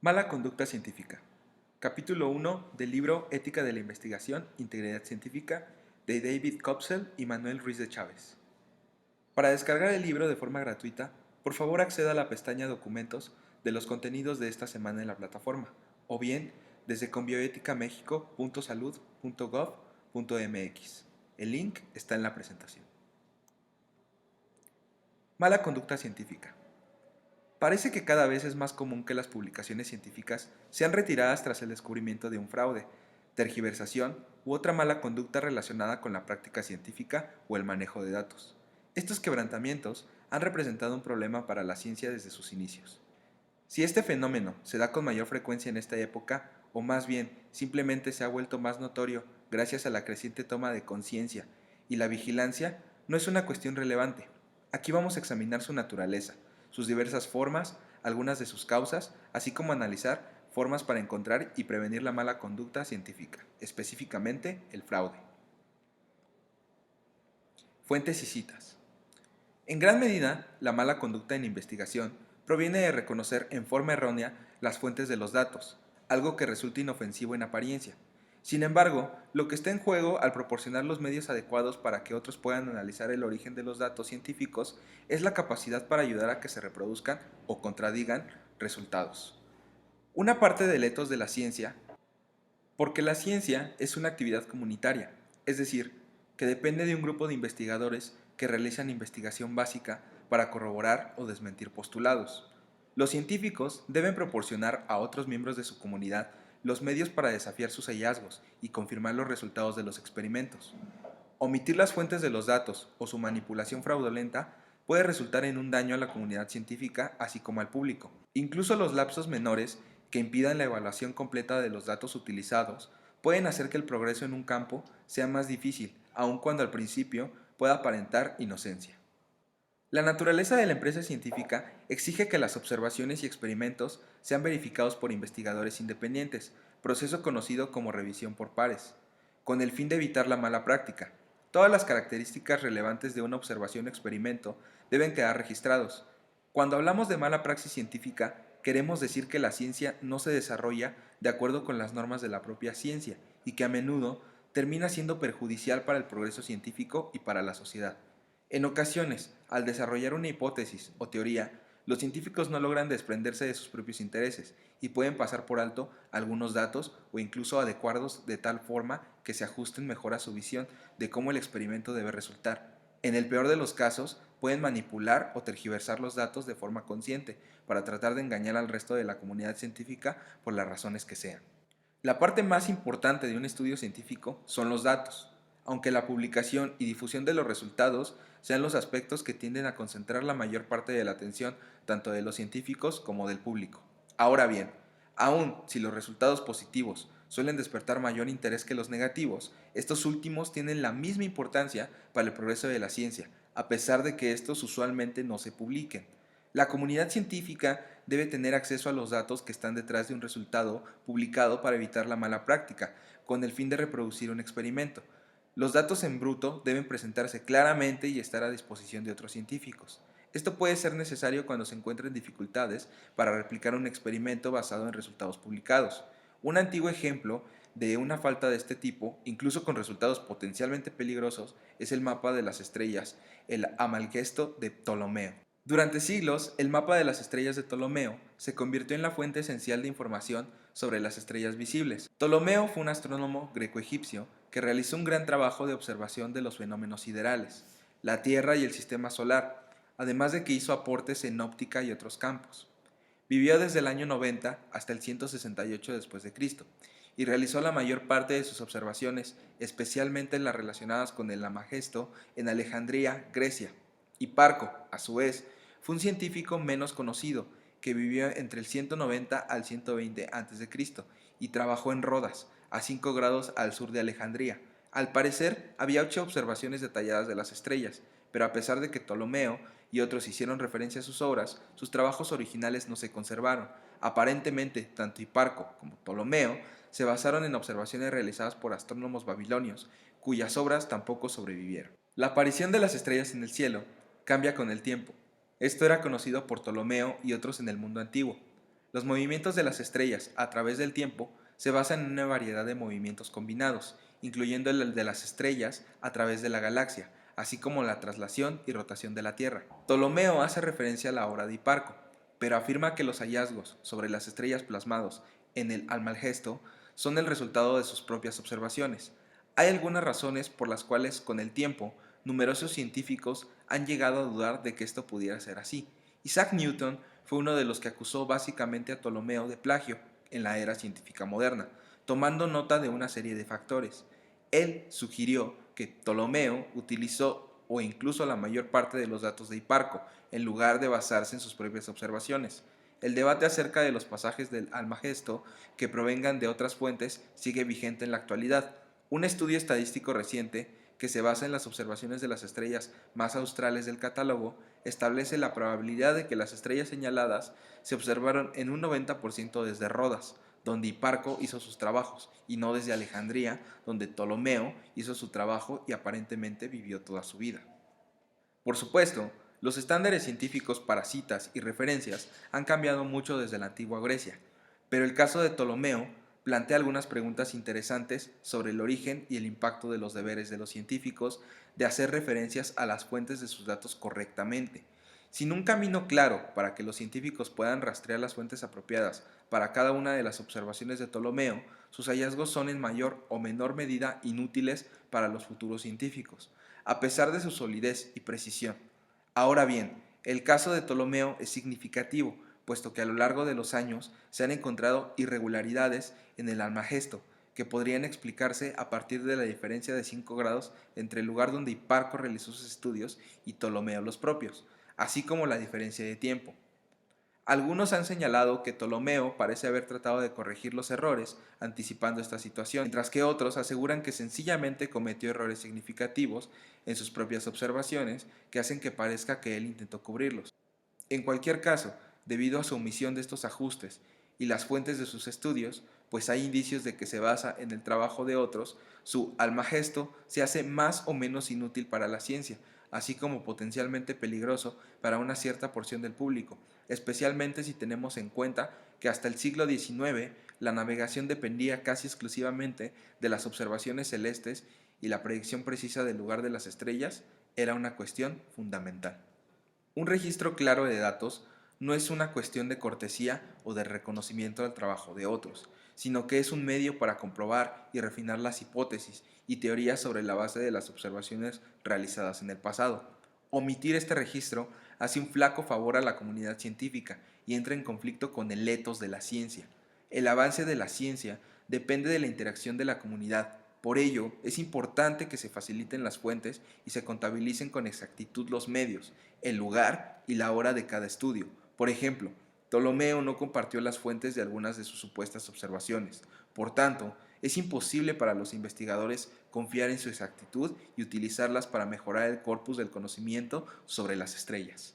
Mala conducta científica. Capítulo 1 del libro Ética de la Investigación, Integridad Científica, de David Kopsel y Manuel Ruiz de Chávez. Para descargar el libro de forma gratuita, por favor acceda a la pestaña Documentos de los contenidos de esta semana en la plataforma, o bien desde conbioeticamexico.salud.gov.mx. El link está en la presentación. Mala conducta científica. Parece que cada vez es más común que las publicaciones científicas sean retiradas tras el descubrimiento de un fraude, tergiversación u otra mala conducta relacionada con la práctica científica o el manejo de datos. Estos quebrantamientos han representado un problema para la ciencia desde sus inicios. Si este fenómeno se da con mayor frecuencia en esta época, o más bien simplemente se ha vuelto más notorio gracias a la creciente toma de conciencia y la vigilancia, no es una cuestión relevante. Aquí vamos a examinar su naturaleza, sus diversas formas, algunas de sus causas, así como analizar formas para encontrar y prevenir la mala conducta científica, específicamente el fraude. Fuentes y citas. En gran medida, la mala conducta en investigación proviene de reconocer en forma errónea las fuentes de los datos, algo que resulta inofensivo en apariencia. Sin embargo, lo que está en juego al proporcionar los medios adecuados para que otros puedan analizar el origen de los datos científicos es la capacidad para ayudar a que se reproduzcan o contradigan resultados. Una parte del ethos de la ciencia, porque la ciencia es una actividad comunitaria, es decir, que depende de un grupo de investigadores que realizan investigación básica para corroborar o desmentir postulados. Los científicos deben proporcionar a otros miembros de su comunidad los medios para desafiar sus hallazgos y confirmar los resultados de los experimentos. Omitir las fuentes de los datos o su manipulación fraudulenta puede resultar en un daño a la comunidad científica así como al público. Incluso los lapsos menores que impidan la evaluación completa de los datos utilizados pueden hacer que el progreso en un campo sea más difícil, aun cuando al principio pueda aparentar inocencia. La naturaleza de la empresa científica exige que las observaciones y experimentos sean verificados por investigadores independientes, proceso conocido como revisión por pares, con el fin de evitar la mala práctica. Todas las características relevantes de una observación o experimento deben quedar registrados. Cuando hablamos de mala praxis científica, queremos decir que la ciencia no se desarrolla de acuerdo con las normas de la propia ciencia y que a menudo termina siendo perjudicial para el progreso científico y para la sociedad. En ocasiones, al desarrollar una hipótesis o teoría, los científicos no logran desprenderse de sus propios intereses y pueden pasar por alto algunos datos o incluso adecuarlos de tal forma que se ajusten mejor a su visión de cómo el experimento debe resultar. En el peor de los casos, pueden manipular o tergiversar los datos de forma consciente para tratar de engañar al resto de la comunidad científica por las razones que sean. La parte más importante de un estudio científico son los datos, aunque la publicación y difusión de los resultados sean los aspectos que tienden a concentrar la mayor parte de la atención tanto de los científicos como del público. Ahora bien, aun si los resultados positivos suelen despertar mayor interés que los negativos, estos últimos tienen la misma importancia para el progreso de la ciencia, a pesar de que estos usualmente no se publiquen. La comunidad científica debe tener acceso a los datos que están detrás de un resultado publicado para evitar la mala práctica, con el fin de reproducir un experimento. Los datos en bruto deben presentarse claramente y estar a disposición de otros científicos. Esto puede ser necesario cuando se encuentren dificultades para replicar un experimento basado en resultados publicados. Un antiguo ejemplo de una falta de este tipo, incluso con resultados potencialmente peligrosos, es el mapa de las estrellas, el Amalgesto de Ptolomeo. Durante siglos, el mapa de las estrellas de Ptolomeo se convirtió en la fuente esencial de información sobre las estrellas visibles. Ptolomeo fue un astrónomo greco-egipcio que realizó un gran trabajo de observación de los fenómenos siderales, la Tierra y el sistema solar, además de que hizo aportes en óptica y otros campos. Vivió desde el año 90 hasta el 168 después de Cristo y realizó la mayor parte de sus observaciones, especialmente las relacionadas con el Almagesto en Alejandría, Grecia. Hiparco, a su vez, fue un científico menos conocido que vivió entre el 190 al 120 a.C. y trabajó en Rodas, a 5 grados al sur de Alejandría. Al parecer, había 8 observaciones detalladas de las estrellas, pero a pesar de que Ptolomeo y otros hicieron referencia a sus obras, sus trabajos originales no se conservaron. Aparentemente, tanto Hiparco como Ptolomeo se basaron en observaciones realizadas por astrónomos babilonios, cuyas obras tampoco sobrevivieron. La aparición de las estrellas en el cielo cambia con el tiempo. Esto era conocido por Ptolomeo y otros en el mundo antiguo. Los movimientos de las estrellas a través del tiempo se basan en una variedad de movimientos combinados, incluyendo el de las estrellas a través de la galaxia, así como la traslación y rotación de la Tierra. Ptolomeo hace referencia a la obra de Hiparco, pero afirma que los hallazgos sobre las estrellas plasmados en el Almagesto son el resultado de sus propias observaciones. Hay algunas razones por las cuales, con el tiempo, numerosos científicos han llegado a dudar de que esto pudiera ser así. Isaac Newton fue uno de los que acusó básicamente a Ptolomeo de plagio en la era científica moderna, tomando nota de una serie de factores. Él sugirió que Ptolomeo utilizó o incluso la mayor parte de los datos de Hiparco, en lugar de basarse en sus propias observaciones. El debate acerca de los pasajes del Almagesto que provengan de otras fuentes sigue vigente en la actualidad. Un estudio estadístico reciente, que se basa en las observaciones de las estrellas más australes del catálogo, establece la probabilidad de que las estrellas señaladas se observaron en un 90% desde Rodas, donde Hiparco hizo sus trabajos, y no desde Alejandría, donde Ptolomeo hizo su trabajo y aparentemente vivió toda su vida. Por supuesto, los estándares científicos para citas y referencias han cambiado mucho desde la antigua Grecia, pero el caso de Ptolomeo plantea algunas preguntas interesantes sobre el origen y el impacto de los deberes de los científicos de hacer referencias a las fuentes de sus datos correctamente. Sin un camino claro para que los científicos puedan rastrear las fuentes apropiadas para cada una de las observaciones de Ptolomeo, sus hallazgos son en mayor o menor medida inútiles para los futuros científicos, a pesar de su solidez y precisión. Ahora bien, el caso de Ptolomeo es significativo, puesto que a lo largo de los años se han encontrado irregularidades en el Almagesto, que podrían explicarse a partir de la diferencia de 5 grados entre el lugar donde Hiparco realizó sus estudios y Ptolomeo los propios, así como la diferencia de tiempo. Algunos han señalado que Ptolomeo parece haber tratado de corregir los errores anticipando esta situación, mientras que otros aseguran que sencillamente cometió errores significativos en sus propias observaciones que hacen que parezca que él intentó cubrirlos. En cualquier caso, debido a su omisión de estos ajustes y las fuentes de sus estudios, pues hay indicios de que se basa en el trabajo de otros, su Almagesto se hace más o menos inútil para la ciencia, así como potencialmente peligroso para una cierta porción del público, especialmente si tenemos en cuenta que hasta el siglo XIX la navegación dependía casi exclusivamente de las observaciones celestes y la predicción precisa del lugar de las estrellas era una cuestión fundamental. Un registro claro de datos no es una cuestión de cortesía o de reconocimiento del trabajo de otros, sino que es un medio para comprobar y refinar las hipótesis y teorías sobre la base de las observaciones realizadas en el pasado. Omitir este registro hace un flaco favor a la comunidad científica y entra en conflicto con el ethos de la ciencia. El avance de la ciencia depende de la interacción de la comunidad. Por ello, es importante que se faciliten las fuentes y se contabilicen con exactitud los medios, el lugar y la hora de cada estudio. Por ejemplo, Ptolomeo no compartió las fuentes de algunas de sus supuestas observaciones. Por tanto, es imposible para los investigadores confiar en su exactitud y utilizarlas para mejorar el corpus del conocimiento sobre las estrellas.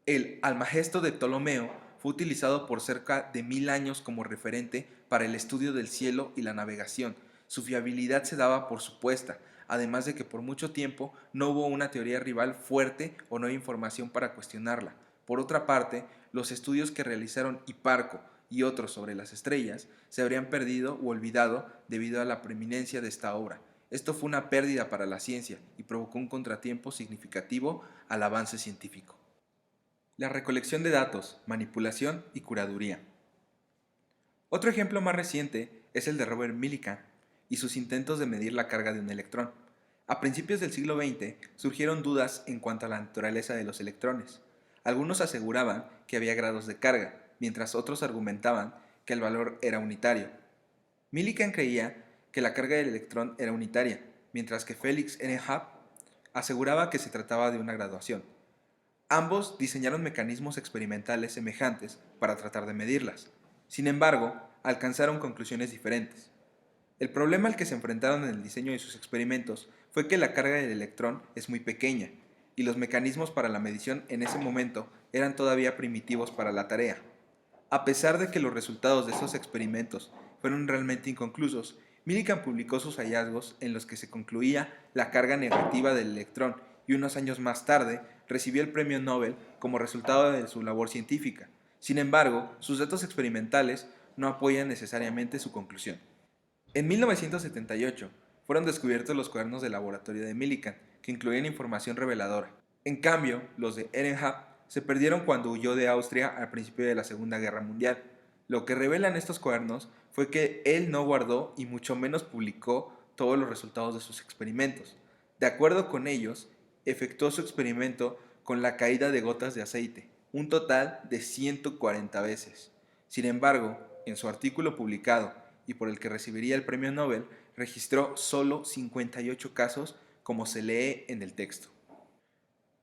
El Almagesto de Ptolomeo fue utilizado por cerca de 1000 años como referente para el estudio del cielo y la navegación. Su fiabilidad se daba por supuesta, además de que por mucho tiempo no hubo una teoría rival fuerte o no hay información para cuestionarla. Por otra parte, los estudios que realizaron Hiparco y otros sobre las estrellas se habrían perdido o olvidado debido a la preeminencia de esta obra. Esto fue una pérdida para la ciencia y provocó un contratiempo significativo al avance científico. La recolección de datos, manipulación y curaduría. Otro ejemplo más reciente es el de Robert Millikan y sus intentos de medir la carga de un electrón. A principios del siglo XX surgieron dudas en cuanto a la naturaleza de los electrones. Algunos aseguraban que había grados de carga, mientras otros argumentaban que el valor era unitario. Millikan creía que la carga del electrón era unitaria, mientras que Felix N. Hub aseguraba que se trataba de una graduación. Ambos diseñaron mecanismos experimentales semejantes para tratar de medirlas. Sin embargo, alcanzaron conclusiones diferentes. El problema al que se enfrentaron en el diseño de sus experimentos fue que la carga del electrón es muy pequeña, y los mecanismos para la medición en ese momento eran todavía primitivos para la tarea. A pesar de que los resultados de esos experimentos fueron realmente inconclusos, Millikan publicó sus hallazgos en los que se concluía la carga negativa del electrón y unos años más tarde recibió el premio Nobel como resultado de su labor científica. Sin embargo, sus datos experimentales no apoyan necesariamente su conclusión. En 1978 fueron descubiertos los cuadernos de laboratorio de Millikan, que incluían información reveladora. En cambio, los de Ehrenhard se perdieron cuando huyó de Austria al principio de la Segunda Guerra Mundial. Lo que revelan estos cuadernos fue que él no guardó y mucho menos publicó todos los resultados de sus experimentos. De acuerdo con ellos, efectuó su experimento con la caída de gotas de aceite, un total de 140 veces. Sin embargo, en su artículo publicado y por el que recibiría el premio Nobel, registró solo 58 casos, como se lee en el texto.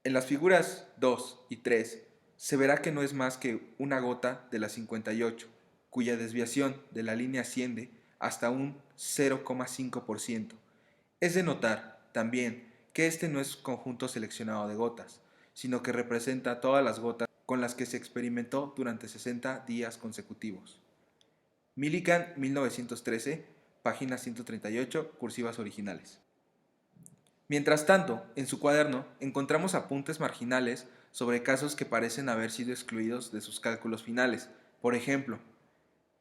En las figuras 2 y 3 se verá que no es más que una gota de las 58, cuya desviación de la línea asciende hasta un 0,5%. Es de notar, también, que este no es conjunto seleccionado de gotas, sino que representa todas las gotas con las que se experimentó durante 60 días consecutivos. Millikan, 1913, página 138, cursivas originales. Mientras tanto, en su cuaderno encontramos apuntes marginales sobre casos que parecen haber sido excluidos de sus cálculos finales. Por ejemplo,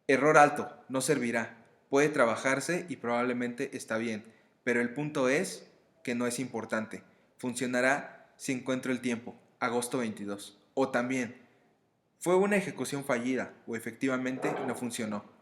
error alto, no servirá, puede trabajarse y probablemente está bien, pero el punto es que no es importante. Funcionará si encuentro el tiempo, agosto 22. O también, fue una ejecución fallida o efectivamente no funcionó.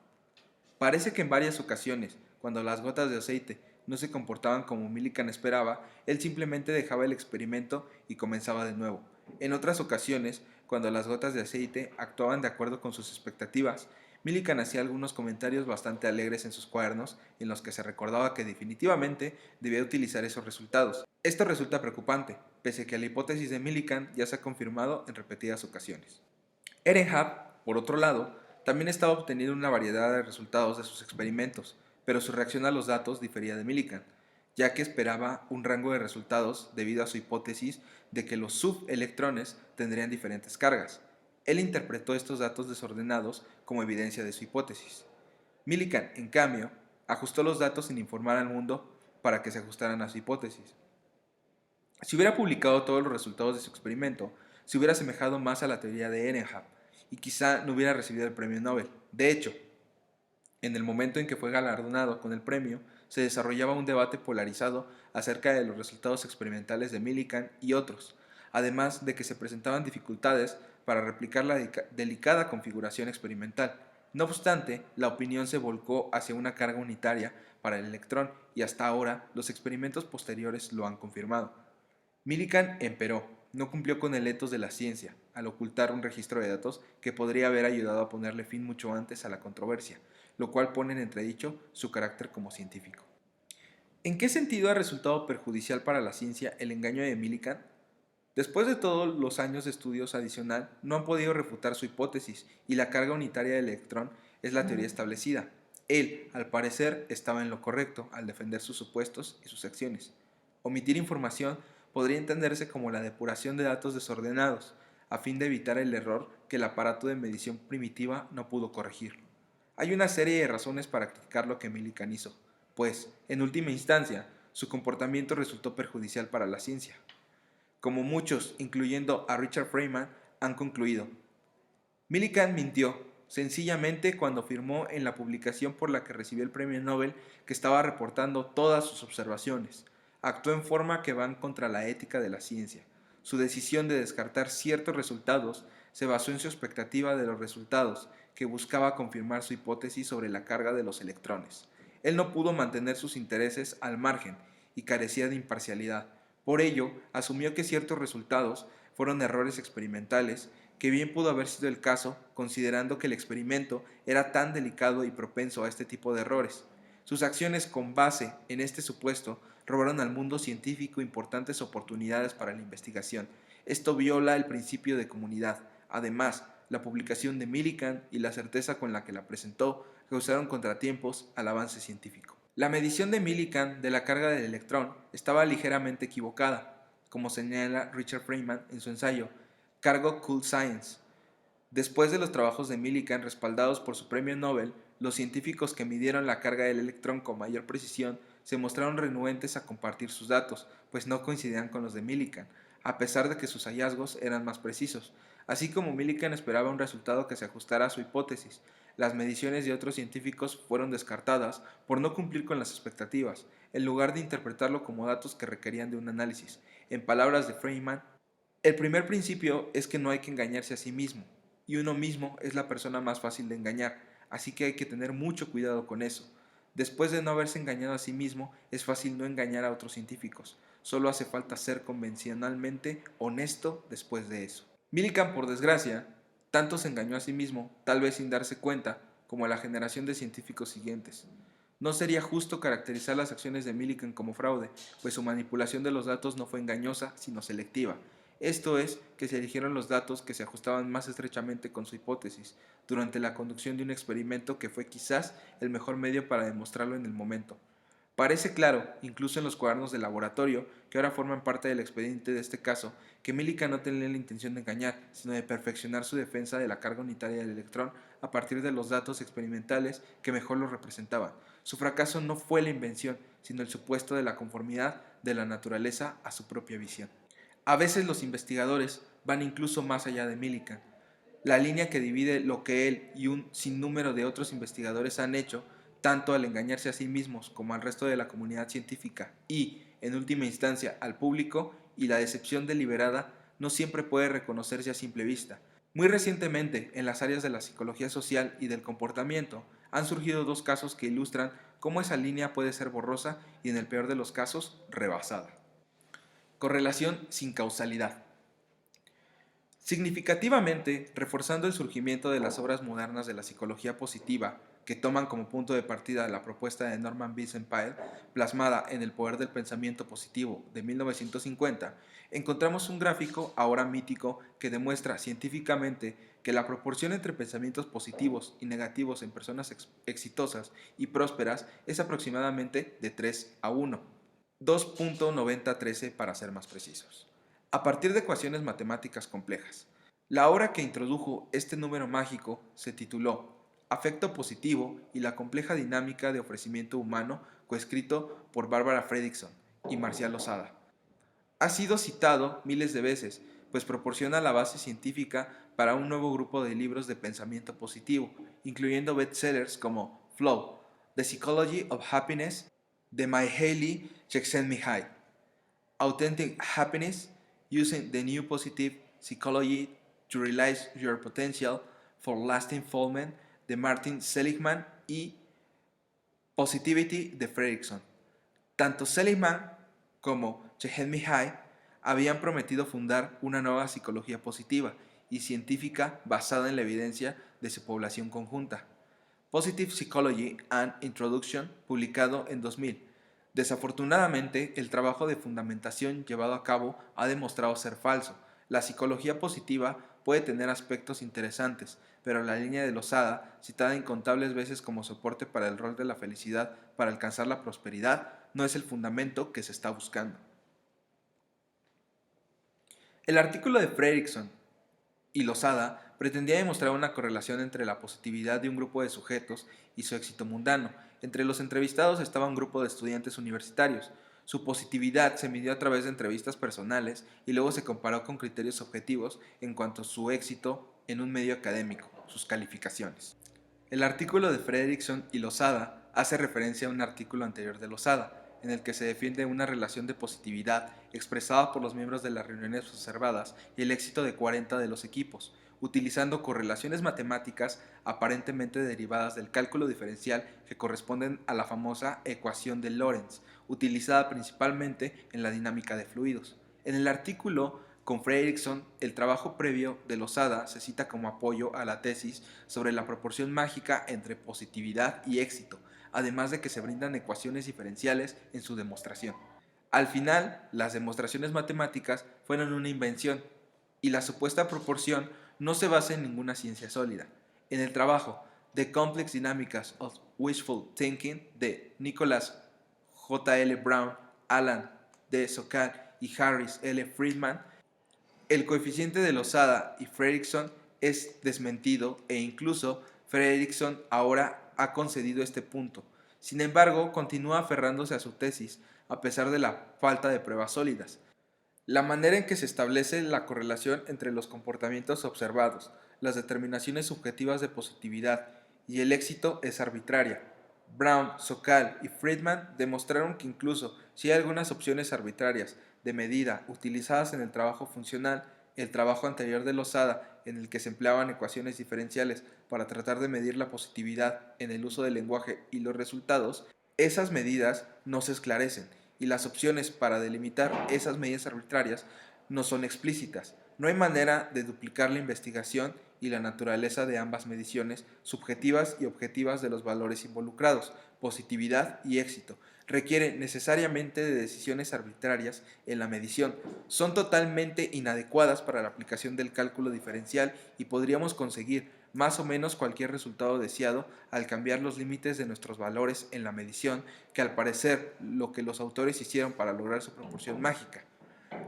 Parece que en varias ocasiones, cuando las gotas de aceite no se comportaban como Millikan esperaba, él simplemente dejaba el experimento y comenzaba de nuevo. En otras ocasiones, cuando las gotas de aceite actuaban de acuerdo con sus expectativas, Millikan hacía algunos comentarios bastante alegres en sus cuadernos en los que se recordaba que definitivamente debía utilizar esos resultados. Esto resulta preocupante, pese a que la hipótesis de Millikan ya se ha confirmado en repetidas ocasiones. Ehrenhard, por otro lado, también estaba obteniendo una variedad de resultados de sus experimentos, pero su reacción a los datos difería de Millikan, ya que esperaba un rango de resultados debido a su hipótesis de que los subelectrones tendrían diferentes cargas. Él interpretó estos datos desordenados como evidencia de su hipótesis. Millikan, en cambio, ajustó los datos sin informar al mundo para que se ajustaran a su hipótesis. Si hubiera publicado todos los resultados de su experimento, se hubiera asemejado más a la teoría de Ehrenhard y quizá no hubiera recibido el premio Nobel. De hecho, en el momento en que fue galardonado con el premio, se desarrollaba un debate polarizado acerca de los resultados experimentales de Millikan y otros, además de que se presentaban dificultades para replicar la delicada configuración experimental. No obstante, la opinión se volcó hacia una carga unitaria para el electrón y hasta ahora los experimentos posteriores lo han confirmado. Millikan, empero, no cumplió con el ethos de la ciencia al ocultar un registro de datos que podría haber ayudado a ponerle fin mucho antes a la controversia, lo cual pone en entredicho su carácter como científico. ¿En qué sentido ha resultado perjudicial para la ciencia el engaño de Millikan? Después de todos los años de estudios adicional, no han podido refutar su hipótesis y la carga unitaria del electrón es la teoría establecida. Él, al parecer, estaba en lo correcto al defender sus supuestos y sus acciones. Omitir información podría entenderse como la depuración de datos desordenados, a fin de evitar el error que el aparato de medición primitiva no pudo corregir. Hay una serie de razones para criticar lo que Millikan hizo, pues, en última instancia, su comportamiento resultó perjudicial para la ciencia. Como muchos, incluyendo a Richard Feynman, han concluido, Millikan mintió, sencillamente cuando afirmó en la publicación por la que recibió el premio Nobel que estaba reportando todas sus observaciones. Actuó en forma que van contra la ética de la ciencia. Su decisión de descartar ciertos resultados se basó en su expectativa de los resultados, que buscaba confirmar su hipótesis sobre la carga de los electrones. Él no pudo mantener sus intereses al margen y carecía de imparcialidad. Por ello, asumió que ciertos resultados fueron errores experimentales, que bien pudo haber sido el caso, considerando que el experimento era tan delicado y propenso a este tipo de errores. Sus acciones con base en este supuesto robaron al mundo científico importantes oportunidades para la investigación. Esto viola el principio de comunidad. Además, la publicación de Millikan y la certeza con la que la presentó causaron contratiempos al avance científico. La medición de Millikan de la carga del electrón estaba ligeramente equivocada, como señala Richard Feynman en su ensayo Cargo Cool Science. Después de los trabajos de Millikan respaldados por su premio Nobel, los científicos que midieron la carga del electrón con mayor precisión se mostraron renuentes a compartir sus datos, pues no coincidían con los de Millikan, a pesar de que sus hallazgos eran más precisos. Así como Millikan esperaba un resultado que se ajustara a su hipótesis, las mediciones de otros científicos fueron descartadas por no cumplir con las expectativas, en lugar de interpretarlo como datos que requerían de un análisis. En palabras de Feynman, el primer principio es que no hay que engañarse a sí mismo, y uno mismo es la persona más fácil de engañar, así que hay que tener mucho cuidado con eso. Después de no haberse engañado a sí mismo, es fácil no engañar a otros científicos. Solo hace falta ser convencionalmente honesto después de eso. Millikan, por desgracia, tanto se engañó a sí mismo, tal vez sin darse cuenta, como a la generación de científicos siguientes. No sería justo caracterizar las acciones de Millikan como fraude, pues su manipulación de los datos no fue engañosa, sino selectiva. Esto es, que se eligieron los datos que se ajustaban más estrechamente con su hipótesis, durante la conducción de un experimento que fue quizás el mejor medio para demostrarlo en el momento. Parece claro, incluso en los cuadernos de laboratorio, que ahora forman parte del expediente de este caso, que Millikan no tenía la intención de engañar, sino de perfeccionar su defensa de la carga unitaria del electrón a partir de los datos experimentales que mejor lo representaban. Su fracaso no fue la invención, sino el supuesto de la conformidad de la naturaleza a su propia visión. A veces los investigadores van incluso más allá de Millikan. La línea que divide lo que él y un sinnúmero de otros investigadores han hecho, tanto al engañarse a sí mismos como al resto de la comunidad científica y, en última instancia, al público, y la decepción deliberada, no siempre puede reconocerse a simple vista. Muy recientemente, en las áreas de la psicología social y del comportamiento, han surgido dos casos que ilustran cómo esa línea puede ser borrosa y, en el peor de los casos, rebasada. Correlación sin causalidad. Significativamente, reforzando el surgimiento de las obras modernas de la psicología positiva, que toman como punto de partida la propuesta de Norman Vincent Peale, plasmada en El poder del pensamiento positivo de 1950, encontramos un gráfico, ahora mítico, que demuestra científicamente que la proporción entre pensamientos positivos y negativos en personas exitosas y prósperas es aproximadamente de 3 a 1, 2.9013 para ser más precisos, a partir de ecuaciones matemáticas complejas. La obra que introdujo este número mágico se tituló Afecto positivo y la compleja dinámica de ofrecimiento humano, coescrito por Barbara Fredrickson y Marcial Losada. Ha sido citado miles de veces, pues proporciona la base científica para un nuevo grupo de libros de pensamiento positivo, incluyendo bestsellers como Flow, The Psychology of Happiness, de Mihaly Csikszentmihalyi, Authentic Happiness, Using the New Positive Psychology to Realize Your Potential for Lasting Fulfillment, de Martin Seligman, y Positivity, de Fredrickson. Tanto Seligman como Csikszentmihalyi habían prometido fundar una nueva psicología positiva y científica basada en la evidencia de su población conjunta. Positive Psychology and Introduction, publicado en 2000. Desafortunadamente, el trabajo de fundamentación llevado a cabo ha demostrado ser falso. La psicología positiva puede tener aspectos interesantes, pero la línea de Losada, citada incontables veces como soporte para el rol de la felicidad para alcanzar la prosperidad, no es el fundamento que se está buscando. El artículo de Fredrickson y Losada pretendía demostrar una correlación entre la positividad de un grupo de sujetos y su éxito mundano. Entre los entrevistados estaba un grupo de estudiantes universitarios. Su positividad se midió a través de entrevistas personales y luego se comparó con criterios objetivos en cuanto a su éxito en un medio académico, sus calificaciones. El artículo de Fredrickson y Losada hace referencia a un artículo anterior de Losada, en el que se defiende una relación de positividad expresada por los miembros de las reuniones observadas y el éxito de 40 de los equipos, utilizando correlaciones matemáticas aparentemente derivadas del cálculo diferencial que corresponden a la famosa ecuación de Lorentz, utilizada principalmente en la dinámica de fluidos. En el artículo con Fredrickson, el trabajo previo de Losada se cita como apoyo a la tesis sobre la proporción mágica entre positividad y éxito, además de que se brindan ecuaciones diferenciales en su demostración. Al final, las demostraciones matemáticas fueron una invención, y la supuesta proporción no se basa en ninguna ciencia sólida. En el trabajo The Complex Dynamics of Wishful Thinking de Nicholas J. L. Brown, Alan D. Sokal y Harris L. Friedman, el coeficiente de Losada y Fredrickson es desmentido, e incluso Fredrickson ahora ha concedido este punto. Sin embargo, continúa aferrándose a su tesis, a pesar de la falta de pruebas sólidas. La manera en que se establece la correlación entre los comportamientos observados, las determinaciones subjetivas de positividad y el éxito es arbitraria. Brown, Sokal y Friedman demostraron que incluso si hay algunas opciones arbitrarias de medida utilizadas en el trabajo funcional, el trabajo anterior de Losada, en el que se empleaban ecuaciones diferenciales para tratar de medir la positividad en el uso del lenguaje y los resultados, esas medidas no se esclarecen y las opciones para delimitar esas medidas arbitrarias no son explícitas. No hay manera de duplicar la investigación y la naturaleza de ambas mediciones subjetivas y objetivas de los valores involucrados, positividad y éxito. Requiere necesariamente de decisiones arbitrarias en la medición. Son totalmente inadecuadas para la aplicación del cálculo diferencial y podríamos conseguir más o menos cualquier resultado deseado al cambiar los límites de nuestros valores en la medición, que al parecer lo que los autores hicieron para lograr su proporción mágica.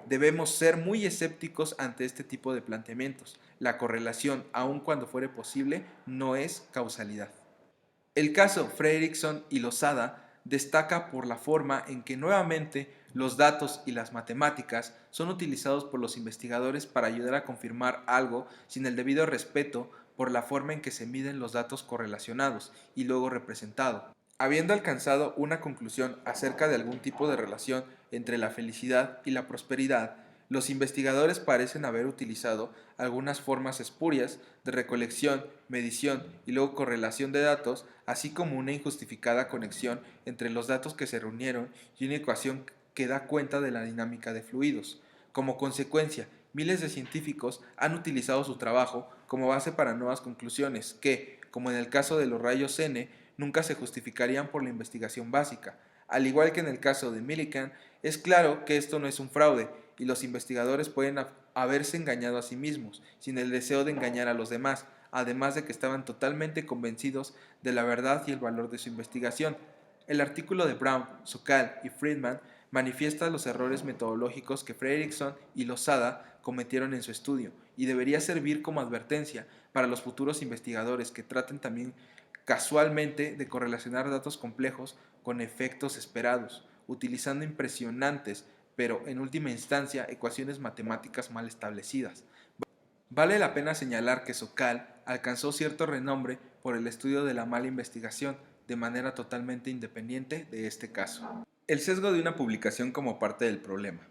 Debemos ser muy escépticos ante este tipo de planteamientos. La correlación, aun cuando fuere posible, no es causalidad. El caso Fredrickson y Losada destaca por la forma en que nuevamente los datos y las matemáticas son utilizados por los investigadores para ayudar a confirmar algo sin el debido respeto por la forma en que se miden los datos correlacionados y luego representado. Habiendo alcanzado una conclusión acerca de algún tipo de relación entre la felicidad y la prosperidad, los investigadores parecen haber utilizado algunas formas espurias de recolección, medición y luego correlación de datos, así como una injustificada conexión entre los datos que se reunieron y una ecuación que da cuenta de la dinámica de fluidos. Como consecuencia, miles de científicos han utilizado su trabajo como base para nuevas conclusiones que, como en el caso de los rayos N, nunca se justificarían por la investigación básica. Al igual que en el caso de Millikan, es claro que esto no es un fraude y los investigadores pueden haberse engañado a sí mismos, sin el deseo de engañar a los demás, además de que estaban totalmente convencidos de la verdad y el valor de su investigación. El artículo de Brown, Sokal y Friedman manifiesta los errores metodológicos que Fredrickson y Losada cometieron en su estudio y debería servir como advertencia para los futuros investigadores que traten también casualmente de correlacionar datos complejos con efectos esperados, utilizando impresionantes, pero en última instancia ecuaciones matemáticas mal establecidas. Vale la pena señalar que Sokal alcanzó cierto renombre por el estudio de la mala investigación de manera totalmente independiente de este caso. El sesgo de una publicación como parte del problema.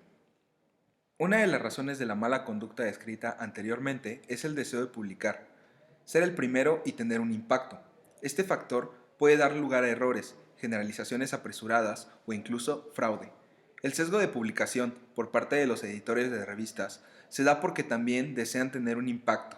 Una de las razones de la mala conducta descrita anteriormente es el deseo de publicar, ser el primero y tener un impacto. Este factor puede dar lugar a errores, generalizaciones apresuradas o incluso fraude. El sesgo de publicación por parte de los editores de revistas se da porque también desean tener un impacto.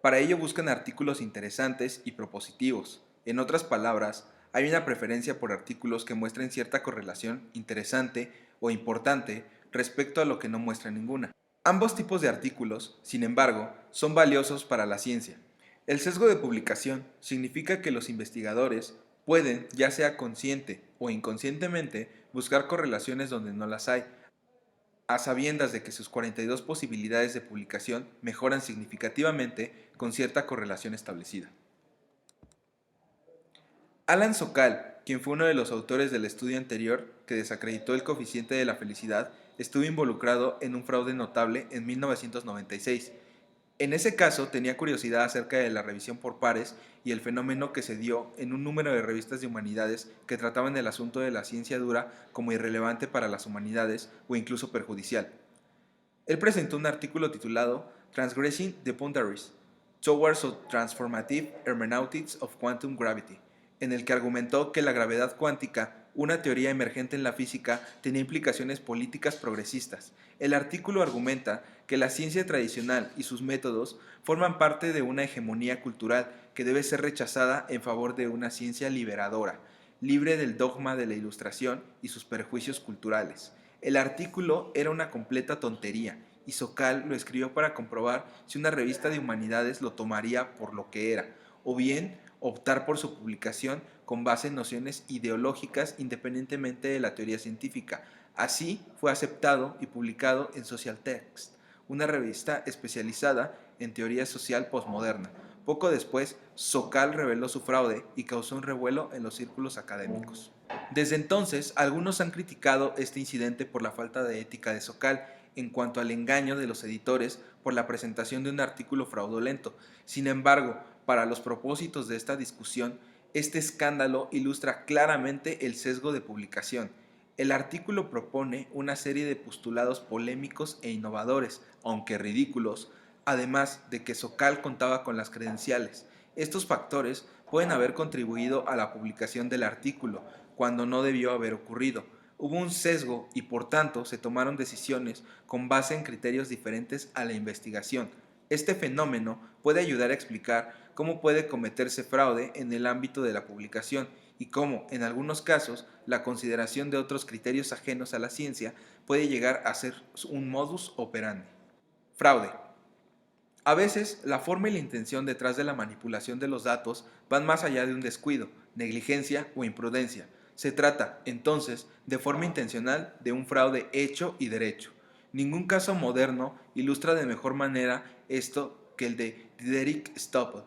Para ello buscan artículos interesantes y propositivos. En otras palabras, hay una preferencia por artículos que muestren cierta correlación interesante o importante respecto a lo que no muestra ninguna. Ambos tipos de artículos, sin embargo, son valiosos para la ciencia. El sesgo de publicación significa que los investigadores pueden, ya sea consciente o inconscientemente, buscar correlaciones donde no las hay, a sabiendas de que sus 42 posibilidades de publicación mejoran significativamente con cierta correlación establecida. Alan Sokal, quien fue uno de los autores del estudio anterior que desacreditó el coeficiente de la felicidad, estuvo involucrado en un fraude notable en 1996. En ese caso tenía curiosidad acerca de la revisión por pares y el fenómeno que se dio en un número de revistas de humanidades que trataban el asunto de la ciencia dura como irrelevante para las humanidades o incluso perjudicial. Él presentó un artículo titulado Transgressing the Boundaries Towards a Transformative Hermeneutics of Quantum Gravity, en el que argumentó que la gravedad cuántica, una teoría emergente en la física, tenía implicaciones políticas progresistas. El artículo argumenta que la ciencia tradicional y sus métodos forman parte de una hegemonía cultural que debe ser rechazada en favor de una ciencia liberadora, libre del dogma de la ilustración y sus perjuicios culturales. El artículo era una completa tontería y Sokal lo escribió para comprobar si una revista de humanidades lo tomaría por lo que era, o bien optar por su publicación con base en nociones ideológicas independientemente de la teoría científica. Así fue aceptado y publicado en Social Text, una revista especializada en teoría social postmoderna. Poco después, Sokal reveló su fraude y causó un revuelo en los círculos académicos. Desde entonces, algunos han criticado este incidente por la falta de ética de Sokal en cuanto al engaño de los editores por la presentación de un artículo fraudulento. Sin embargo, para los propósitos de esta discusión, este escándalo ilustra claramente el sesgo de publicación. El artículo propone una serie de postulados polémicos e innovadores, aunque ridículos, además de que Socal contaba con las credenciales. Estos factores pueden haber contribuido a la publicación del artículo, cuando no debió haber ocurrido. Hubo un sesgo y por tanto se tomaron decisiones con base en criterios diferentes a la investigación. Este fenómeno puede ayudar a explicar cómo puede cometerse fraude en el ámbito de la publicación y cómo, en algunos casos, la consideración de otros criterios ajenos a la ciencia puede llegar a ser un modus operandi. Fraude. A veces, la forma y la intención detrás de la manipulación de los datos van más allá de un descuido, negligencia o imprudencia. Se trata, entonces, de forma intencional de un fraude hecho y derecho. Ningún caso moderno ilustra de mejor manera esto que el de Diederik Stapel,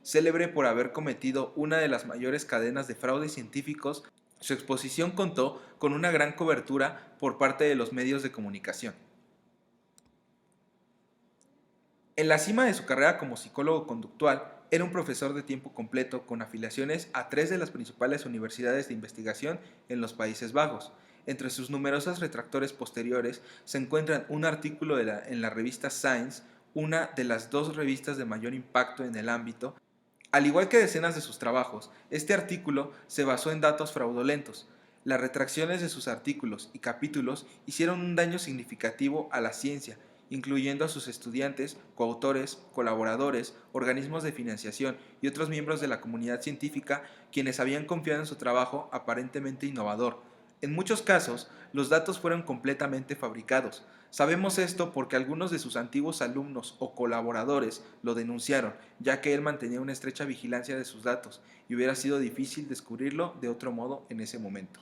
célebre por haber cometido una de las mayores cadenas de fraudes científicos. Su exposición contó con una gran cobertura por parte de los medios de comunicación. En la cima de su carrera como psicólogo conductual, era un profesor de tiempo completo con afiliaciones a 3 de las principales universidades de investigación en los Países Bajos. Entre sus numerosos retractores posteriores se encuentran un artículo en la revista Science, una de las 2 revistas de mayor impacto en el ámbito. Al igual que decenas de sus trabajos, este artículo se basó en datos fraudulentos. Las retracciones de sus artículos y capítulos hicieron un daño significativo a la ciencia, incluyendo a sus estudiantes, coautores, colaboradores, organismos de financiación y otros miembros de la comunidad científica quienes habían confiado en su trabajo aparentemente innovador. En muchos casos, los datos fueron completamente fabricados. Sabemos esto porque algunos de sus antiguos alumnos o colaboradores lo denunciaron, ya que él mantenía una estrecha vigilancia de sus datos y hubiera sido difícil descubrirlo de otro modo en ese momento.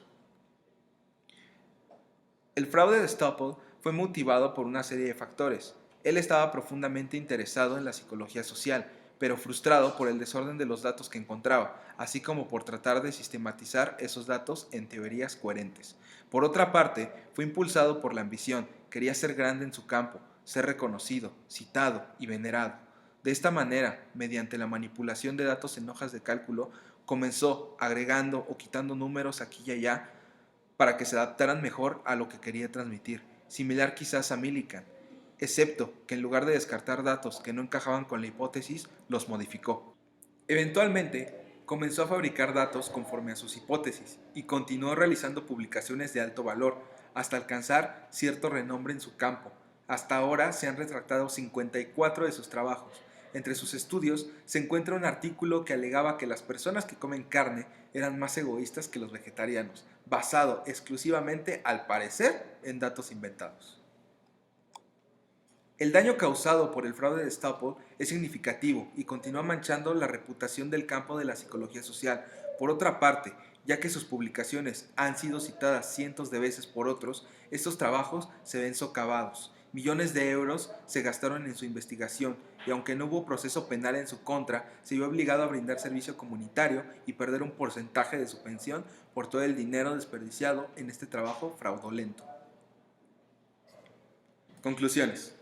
El fraude de Stoppel fue motivado por una serie de factores. Él estaba profundamente interesado en la psicología social, pero frustrado por el desorden de los datos que encontraba, así como por tratar de sistematizar esos datos en teorías coherentes. Por otra parte, fue impulsado por la ambición, quería ser grande en su campo, ser reconocido, citado y venerado. De esta manera, mediante la manipulación de datos en hojas de cálculo, comenzó agregando o quitando números aquí y allá para que se adaptaran mejor a lo que quería transmitir, similar quizás a Millikan, excepto que en lugar de descartar datos que no encajaban con la hipótesis, los modificó. Eventualmente, comenzó a fabricar datos conforme a sus hipótesis y continuó realizando publicaciones de alto valor hasta alcanzar cierto renombre en su campo. Hasta ahora se han retractado 54 de sus trabajos. Entre sus estudios se encuentra un artículo que alegaba que las personas que comen carne eran más egoístas que los vegetarianos, basado exclusivamente, al parecer, en datos inventados. El daño causado por el fraude de Staple es significativo y continúa manchando la reputación del campo de la psicología social. Por otra parte, ya que sus publicaciones han sido citadas cientos de veces por otros, estos trabajos se ven socavados. Millones de euros se gastaron en su investigación y aunque no hubo proceso penal en su contra, se vio obligado a brindar servicio comunitario y perder un porcentaje de su pensión por todo el dinero desperdiciado en este trabajo fraudulento. Conclusiones.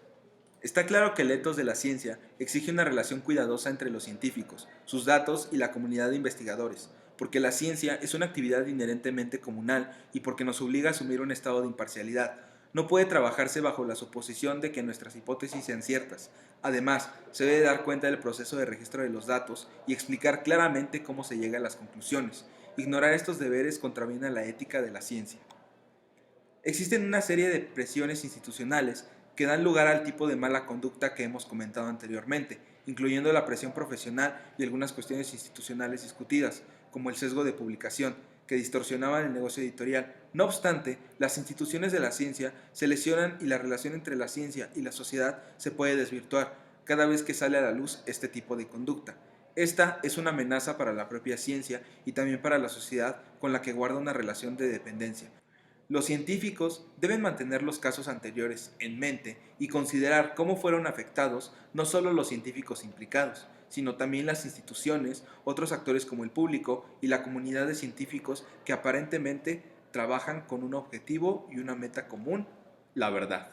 Está claro que el ethos de la ciencia exige una relación cuidadosa entre los científicos, sus datos y la comunidad de investigadores, porque la ciencia es una actividad inherentemente comunal y porque nos obliga a asumir un estado de imparcialidad. No puede trabajarse bajo la suposición de que nuestras hipótesis sean ciertas. Además, se debe dar cuenta del proceso de registro de los datos y explicar claramente cómo se llega a las conclusiones. Ignorar estos deberes contraviene a la ética de la ciencia. Existen una serie de presiones institucionales que dan lugar al tipo de mala conducta que hemos comentado anteriormente, incluyendo la presión profesional y algunas cuestiones institucionales discutidas, como el sesgo de publicación, que distorsionaban el negocio editorial. No obstante, las instituciones de la ciencia se lesionan y la relación entre la ciencia y la sociedad se puede desvirtuar cada vez que sale a la luz este tipo de conducta. Esta es una amenaza para la propia ciencia y también para la sociedad con la que guarda una relación de dependencia. Los científicos deben mantener los casos anteriores en mente y considerar cómo fueron afectados no solo los científicos implicados, sino también las instituciones, otros actores como el público y la comunidad de científicos que aparentemente trabajan con un objetivo y una meta común: la verdad.